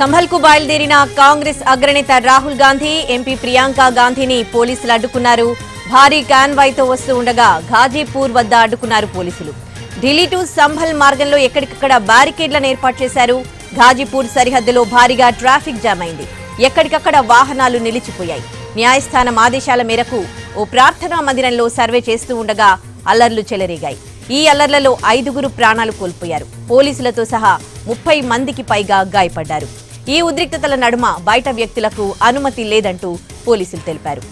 సంభల్కు బయలుదేరిన కాంగ్రెస్ అగ్రనేత రాహుల్ గాంధీ ఎంపీ ప్రియాంక గాంధీని పోలీసులు అడ్డుకున్నారు. భారీ కాన్వాయ్తో వస్తూ ఉండగా ఘాజీపూర్ వద్ద అడ్డుకున్నారు పోలీసులు. ఢిల్లీ టు సంభల్ మార్గంలో ఎక్కడికక్కడ బ్యారికేడ్లను ఏర్పాటు చేశారు. ఘాజీపూర్ సరిహద్దులో భారీగా ట్రాఫిక్ జామ్ అయింది. ఎక్కడికక్కడ వాహనాలు నిలిచిపోయాయి. న్యాయస్థానం ఆదేశాల మేరకు ఓ ప్రార్థనా మందిరంలో సర్వే చేస్తూ ఉండగా అల్లర్లు చెలరేగాయి. ఈ అల్లర్లలో 5 ప్రాణాలు కోల్పోయారు. పోలీసులతో సహా 30 మందికి పైగా గాయపడ్డారు. ఈ ఉద్రిక్తతల నడుమ బయట వ్యక్తులకు అనుమతి లేదంటూ పోలీసులు తెలిపారు.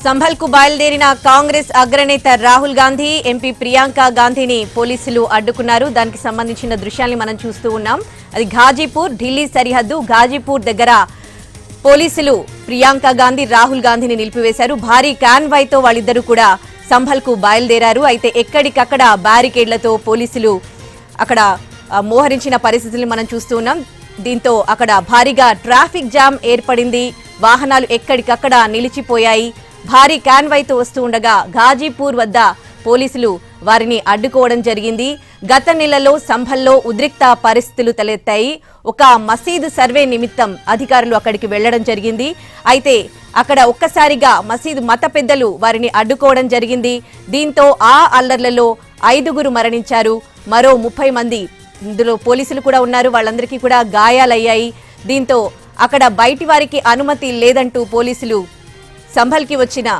సంభల్కు బయలుదేరిన కాంగ్రెస్ అగ్రనేత రాహుల్ గాంధీ ఎంపీ ప్రియాంక గాంధీని పోలీసులు అడ్డుకున్నారు. దానికి సంబంధించిన దృశ్యాల్ని మనం చూస్తూ ఉన్నాం. అది ఘాజీపూర్ ఢిల్లీ సరిహద్దు. ఘాజీపూర్ దగ్గర పోలీసులు ప్రియాంక గాంధీ రాహుల్ గాంధీని నిలిపివేశారు. భారీ కాన్వాయ్తో వాళ్ళిద్దరూ కూడా సంభల్కు బయలుదేరారు. అయితే ఎక్కడికక్కడ బ్యారికేడ్లతో పోలీసులు అక్కడ మోహరించిన పరిస్థితుల్ని మనం చూస్తూ ఉన్నాం. దీంతో అక్కడ భారీగా ట్రాఫిక్ జామ్ ఏర్పడింది. వాహనాలు ఎక్కడికక్కడ నిలిచిపోయాయి. భారీ కాన్వాయ్తో వస్తూ ఉండగా ఘాజీపూర్ వద్ద పోలీసులు వారిని అడ్డుకోవడం జరిగింది. గత నెలలో సంభల్లో ఉద్రిక్త పరిస్థితులు తలెత్తాయి. ఒక మసీదు సర్వే నిమిత్తం అధికారులు అక్కడికి వెళ్లడం జరిగింది. అయితే అక్కడ ఒక్కసారిగా మసీదు మత పెద్దలు వారిని అడ్డుకోవడం జరిగింది. దీంతో ఆ అల్లర్లలో 5 మరణించారు. మరో 30 మంది ఇందులో పోలీసులు కూడా ఉన్నారు. వాళ్ళందరికీ కూడా గాయాలయ్యాయి. దీంతో అక్కడ బయటి వారికి అనుమతి లేదంటూ పోలీసులు సంభల్కి వచ్చిన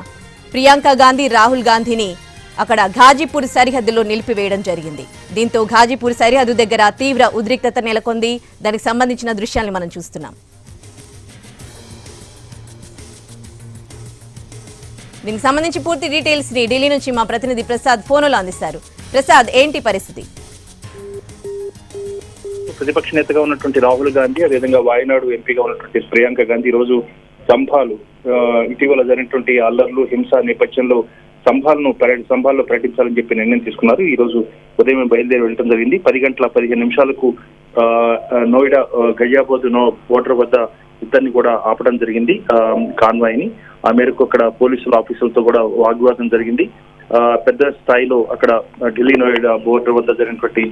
ప్రియాంక గాంధీ రాహుల్ గాంధీని అక్కడ ఘాజీపూర్ సరిహద్దులో నిలిపివేయడం జరిగింది. దీంతో ఘాజీపూర్ సరిహద్దు దగ్గర తీవ్ర ఉద్రిక్తత నెలకొంది. దానికి సంబంధించిన దృశ్యాలను మనం చూస్తున్నాం. దీనికి సంబంధించి పూర్తి డీటెయిల్స్ ని ఢిల్లీ నుంచి మా ప్రతినిధి ప్రసాద్ ఫోన్లో అందిస్తారు. ప్రసాద్, ఏంటి పరిస్థితి? ప్రతిపక్ష నేతగా ఉన్నటువంటి రాహుల్ గాంధీ, అదేవిధంగా వాయనాడు ఎంపీగా ఉన్నటువంటి ప్రియాంక గాంధీ రోజు సంభాలు ఇటీవల జరిగినటువంటి అల్లర్లు హింస నేపథ్యంలో సంభాల్లో పర్యటించాలని చెప్పి నిర్ణయం తీసుకున్నారు. ఈ రోజు ఉదయం బయలుదేరి వెళ్ళడం జరిగింది. 10:15 నోయిడా గజియాబాద్ బోర్డర్ వద్ద ఇద్దరిని కూడా ఆపడం జరిగింది, కాన్వాయ్ ని. ఆ మేరకు అక్కడ పోలీసుల ఆఫీసులతో కూడా వాగ్వాదం జరిగింది. పెద్ద స్థాయిలో అక్కడ ఢిల్లీ నోయిడా బోర్డర్ వద్ద జరిగినటువంటి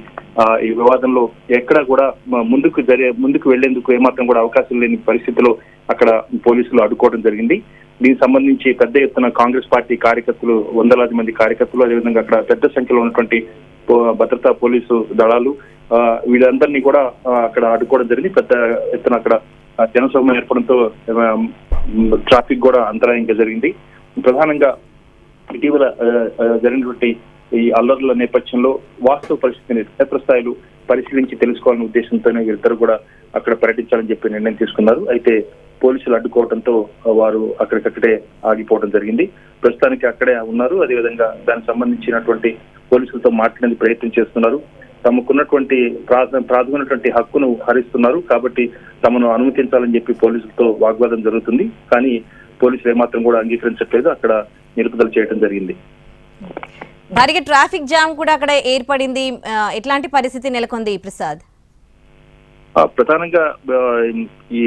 ఈ వివాదంలో ఎక్కడ కూడా ముందుకు వెళ్లేందుకు ఏమాత్రం కూడా అవకాశం లేని పరిస్థితిలో అక్కడ పోలీసులు అడ్డుకోవడం జరిగింది. దీనికి సంబంధించి పెద్ద ఎత్తున కాంగ్రెస్ పార్టీ కార్యకర్తలు, వందలాది మంది కార్యకర్తలు, అదేవిధంగా అక్కడ పెద్ద సంఖ్యలో ఉన్నటువంటి భద్రతా పోలీసు దళాలు వీళ్ళందరినీ కూడా అక్కడ అడ్డుకోవడం జరిగింది. పెద్ద ఎత్తున అక్కడ జనసమూహం ఏర్పడంతో ట్రాఫిక్ కూడా అంతరాయంగా జరిగింది. ప్రధానంగా ఇటీవల జరిగినటువంటి ఈ అల్లర్ల నేపథ్యంలో వాస్తవ పరిస్థితిని క్షేత్రస్థాయిలో పరిశీలించి తెలుసుకోవాలనే ఉద్దేశంతోనే వీరిద్దరు కూడా అక్కడ పర్యటించాలని చెప్పి నిర్ణయం తీసుకున్నారు. అయితే పోలీసులు అడ్డుకోవడంతో వారు అక్కడికక్కడే ఆగిపోవడం జరిగింది. ప్రస్తుతానికి అక్కడే ఉన్నారు. అదేవిధంగా దానికి సంబంధించినటువంటి పోలీసులతో మాట్లాడే ప్రయత్నం చేస్తున్నారు. తమకున్నటువంటి ప్రాథమికమైనటువంటి హక్కును హరిస్తున్నారు కాబట్టి తమను అనుమతించాలని చెప్పి పోలీసులతో వాగ్వాదం జరుగుతుంది. కానీ పోలీసులు ఏమాత్రం కూడా అంగీకరించట్లేదు. అక్కడ నిలుపుదల చేయడం జరిగింది. భారీగా ట్రాఫిక్ జామ్ కూడా అక్కడ ఏర్పడింది. ఎట్లాంటి పరిస్థితి నెలకొంది ప్రసాద్? ప్రధానంగా ఈ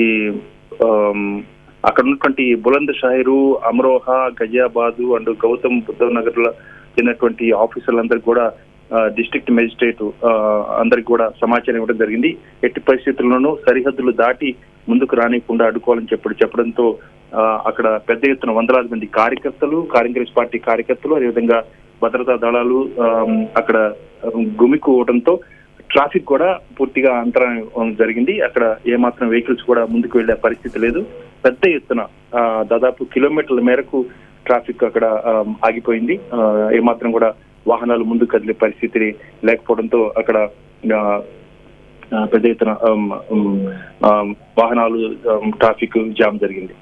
అక్కడ ఉన్నటువంటి బులంద్ షాహిరు, అమ్రోహా, గజియాబాద్ అండ్ గౌతమ్ బుద్ధ నగర్ లో చెందినటువంటి ఆఫీసర్లందరికీ కూడా డిస్ట్రిక్ట్ మెజిస్ట్రేట్ అందరికి కూడా సమాచారం ఇవ్వడం జరిగింది. ఎట్టి పరిస్థితుల్లోనూ సరిహద్దులు దాటి ముందుకు రానికుండా అడ్డుకోవాలని చెప్పడంతో అక్కడ పెద్ద ఎత్తున వందలాది మంది కార్యకర్తలు, కాంగ్రెస్ పార్టీ కార్యకర్తలు, అదేవిధంగా భద్రతా దళాలు అక్కడ గుమికూడటంతో ట్రాఫిక్ కూడా పూర్తిగా అంతరాయం జరిగింది. అక్కడ ఏమాత్రం వెహికల్స్ కూడా ముందుకు వెళ్లే పరిస్థితి లేదు. పెద్ద ఎత్తున దాదాపు కిలోమీటర్ల మేరకు ట్రాఫిక్ అక్కడ ఆగిపోయింది. ఏమాత్రం కూడా వాహనాలు ముందుకు కదిలే పరిస్థితి లేకపోవడంతో అక్కడ పెద్ద ఎత్తున వాహనాలు ట్రాఫిక్ జామ్ జరిగింది.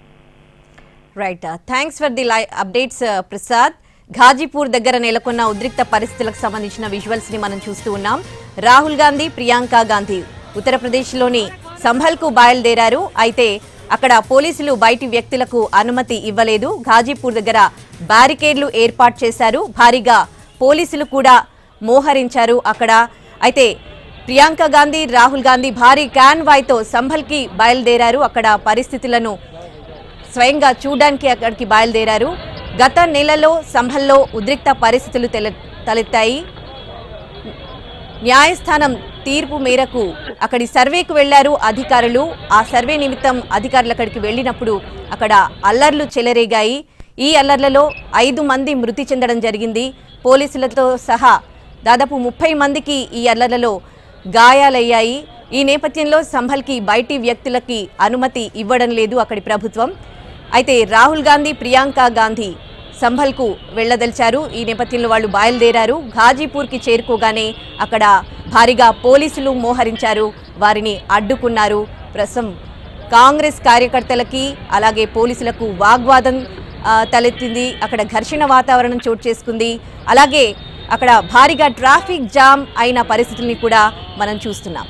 Right, thanks for the updates Prasad. Ghazipur దగ్గర నెలకొన్న ఉద్రిక్త పరిస్థితులకు సంబంధించిన విజువల్స్ ని మనం చూస్తూ ఉన్నాం. రాహుల్ గాంధీ, ప్రియాంక గాంధీ ఉత్తరప్రదేశ్లోని సంభల్కు బయలుదేరారు. అయితే అక్కడ పోలీసులు బయటి వ్యక్తులకు అనుమతి ఇవ్వలేదు. ఘాజీపూర్ దగ్గర బ్యారికేడ్లు ఏర్పాటు చేశారు. భారీగా పోలీసులు కూడా మోహరించారు అక్కడ. అయితే ప్రియాంక గాంధీ, రాహుల్ గాంధీ భారీ కాన్వాయ్తో సంభల్కి బయలుదేరారు. అక్కడ పరిస్థితులను స్వయంగా చూడడానికి అక్కడికి బయలుదేరారు. గత నెలలో సంభల్లో ఉద్రిక్త పరిస్థితులు తలెత్తాయి. న్యాయస్థానం తీర్పు మేరకు అక్కడి సర్వేకు వెళ్లారు అధికారులు. ఆ సర్వే నిమిత్తం అధికారులు అక్కడికి వెళ్ళినప్పుడు అక్కడ అల్లర్లు చెలరేగాయి. ఈ అల్లర్లలో 5 మంది మృతి చెందడం జరిగింది. పోలీసులతో సహా దాదాపు 30 మందికి ఈ అల్లర్లలో గాయాలయ్యాయి. ఈ నేపథ్యంలో సంభల్కి బయటి వ్యక్తులకి అనుమతి ఇవ్వడం లేదు అక్కడి ప్రభుత్వం. అయితే రాహుల్ గాంధీ, ప్రియాంక గాంధీ సంభల్కు వెళ్లదలిచారు. ఈ నేపథ్యంలో వాళ్ళు బయలుదేరారు. ఘాజీపూర్కి చేరుకోగానే అక్కడ భారీగా పోలీసులు మోహరించారు, వారిని అడ్డుకున్నారు. ప్రస్తుతం కాంగ్రెస్ కార్యకర్తలకి అలాగే పోలీసులకు వాగ్వాదం తలెత్తింది. అక్కడ ఘర్షణ వాతావరణం చోటు చేసుకుంది. అలాగే అక్కడ భారీగా ట్రాఫిక్ జామ్ అయిన పరిస్థితుల్ని కూడా మనం చూస్తున్నాం.